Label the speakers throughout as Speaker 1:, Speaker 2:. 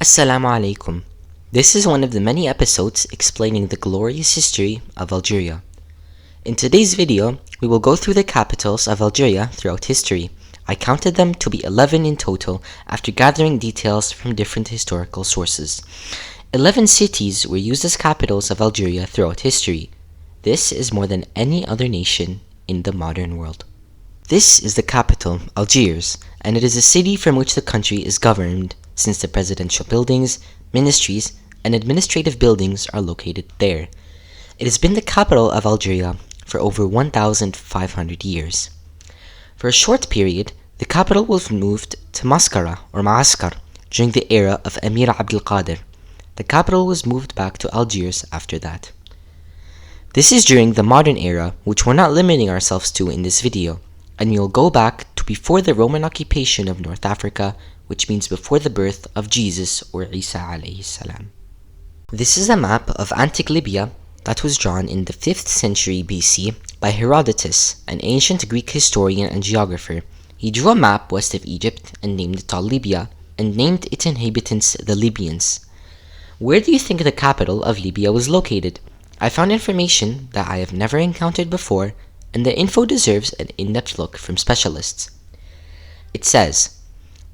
Speaker 1: Assalamu alaikum. This is one of the many episodes explaining the glorious history of Algeria. In today's video, we will go through the capitals of Algeria throughout history. I counted them to be 11 in total after gathering details from different historical sources. 11 cities were used as capitals of Algeria throughout history. This is more than any other nation in the modern world. This is the capital, Algiers, and it is a city from which the country is governed, since the presidential buildings, ministries, and administrative buildings are located there. It has been the capital of Algeria for over 1,500 years. For a short period, the capital was moved to Mascara or Maaskar during the era of Emir Abdel Qadir. The capital was moved back to Algiers after that. This is during the modern era, which we're not limiting ourselves to in this video, and we'll go back to before the Roman occupation of North Africa, which means before the birth of Jesus or Isa alayhi salam. This is a map of antique Libya that was drawn in the 5th century BC by Herodotus, an ancient Greek historian and geographer. He drew a map west of Egypt and named it Al Libya, and named its inhabitants the Libyans. Where do you think the capital of Libya was located? I found information that I have never encountered before, and the info deserves an in-depth look from specialists. It says,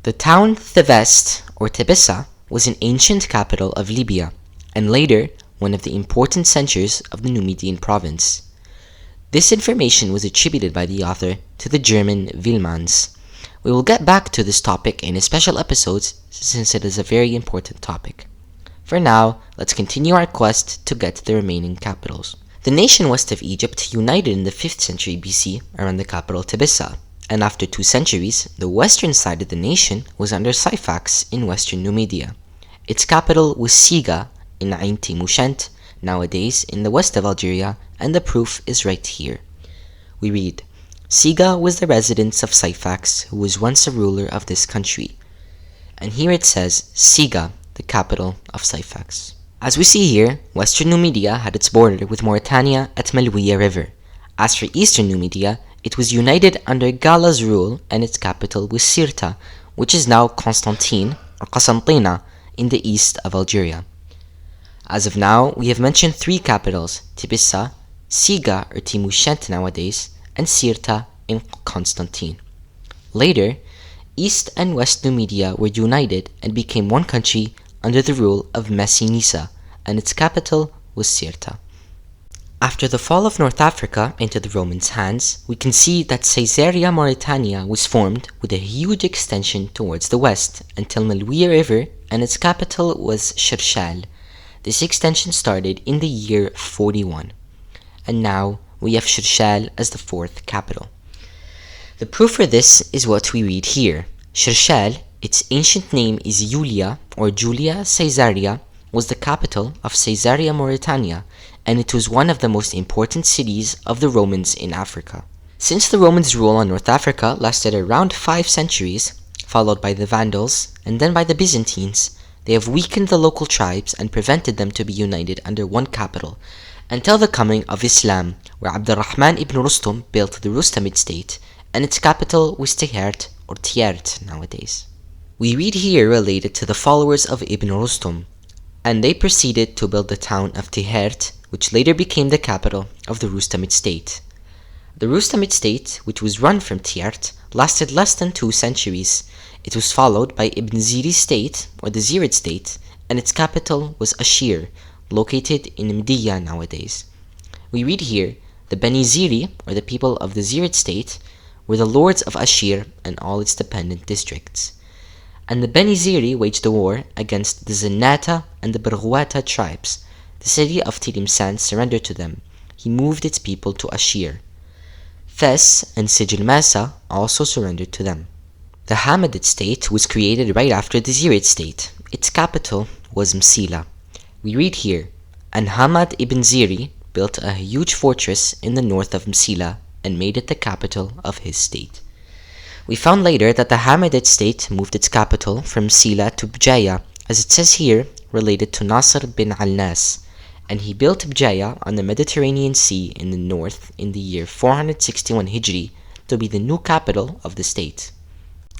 Speaker 1: the town Thevest, or Tebessa, was an ancient capital of Libya, and later one of the important centers of the Numidian province. This information was attributed by the author to the German Villmans. We will get back to this topic in a special episode since it is a very important topic. For now, let's continue our quest to get the remaining capitals. The nation west of Egypt united in the 5th century BC around the capital Tebessa, and after 2 centuries, the western side of the nation was under Syphax in western Numidia. Its capital was Siga in Ain Timushent, nowadays in the west of Algeria, and the proof is right here. We read, Siga was the residence of Syphax, who was once a ruler of this country. And here it says Siga, the capital of Syphax. As we see here, western Numidia had its border with Mauritania at Melwiya River. As for eastern Numidia, it was united under Gala's rule, and its capital was Sirta, which is now Constantine or Qasantina in the east of Algeria. As of now, we have mentioned 3 capitals, Tebessa, Siga or Timushent nowadays, and Sirta in Constantine. Later, East and West Numidia were united and became one country under the rule of Messinissa, and its capital was Sirta. After the fall of North Africa into the Romans' hands, we can see that Caesarea Mauritania was formed with a huge extension towards the west until Melwiya River, and its capital was Shershal. This extension started in the year 41, and now we have Shershal as the 4th capital. The proof for this is what we read here. Shershal, its ancient name is Julia or Julia Caesarea, was the capital of Caesarea Mauritania, and it was one of the most important cities of the Romans in Africa. Since the Romans' rule on North Africa lasted around 5 centuries, followed by the Vandals and then by the Byzantines, they have weakened the local tribes and prevented them to be united under one capital, until the coming of Islam, where Abdurrahman ibn Rustum built the Rustamid state, and its capital was Tihert or Tiert nowadays. We read here related to the followers of Ibn Rustum, and they proceeded to build the town of Tihert, which later became the capital of the Rustamid state. The Rustamid state, which was run from Tiert, lasted less than 2 centuries. It was followed by Ibn Ziri's state, or the Zirid state, and its capital was Ashir, located in Mdiya nowadays. We read here, the Beni Ziri, or the people of the Zirid state, were the lords of Ashir and all its dependent districts. And the Beni Ziri waged a war against the Zenata and the Berghouata tribes. The city of Tilimsan surrendered to them. He moved its people to Ashir. Fes and Sijil Masa also surrendered to them. The Hamidid state was created right after the Zirid state. Its capital was Msila. We read here, and Hamad ibn Ziri built a huge fortress in the north of Msila and made it the capital of his state. We found later that the Hamidid state moved its capital from Msila to Bjaya, as it says here, related to Nasr bin al-Nas, and he built Bjaya on the Mediterranean Sea in the north in the year 461 Hijri to be the new capital of the state.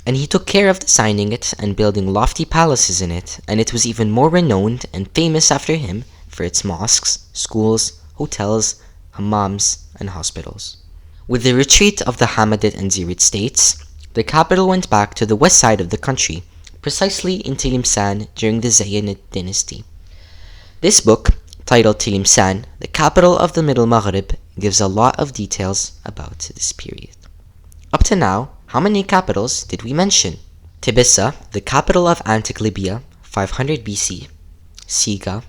Speaker 1: and he took care of designing it and building lofty palaces in it, and it was even more renowned and famous after him for its mosques, schools, hotels, hammams, and hospitals. With the retreat of the Hammadid and Zirid states, the capital went back to the west side of the country, precisely in Tilimsan during the Zayyanid dynasty. This book, titled Tilimsan, the capital of the Middle Maghrib, gives a lot of details about this period. Up to now, how many capitals did we mention? Tibissa, the capital of Antique Libya, 500 BC, Siga,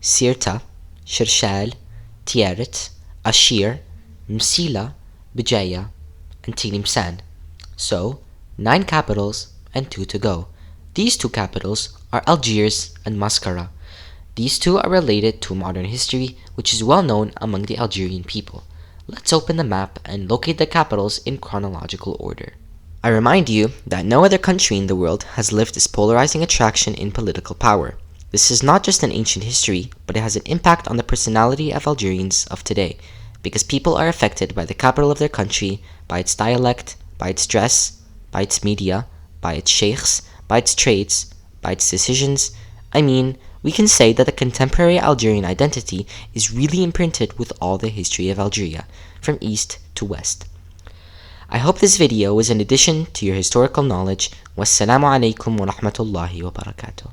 Speaker 1: Sirta, Shirshal, Tiaret, Ashir, Msila, Bijaya, and Tilimsan. So, 9 capitals and 2 to go. These 2 capitals are Algiers and Mascara. These 2 are related to modern history, which is well known among the Algerian people. Let's open the map and locate the capitals in chronological order. I remind you that no other country in the world has lived this polarizing attraction in political power. This is not just an ancient history, but it has an impact on the personality of Algerians of today, because people are affected by the capital of their country, by its dialect, by its dress, by its media, by its sheikhs, by its trades, by its decisions. I mean, we can say that the contemporary Algerian identity is really imprinted with all the history of Algeria, from east to west. I hope this video was an addition to your historical knowledge. Wassalamu alaikum wa rahmatullahi wa barakatuh.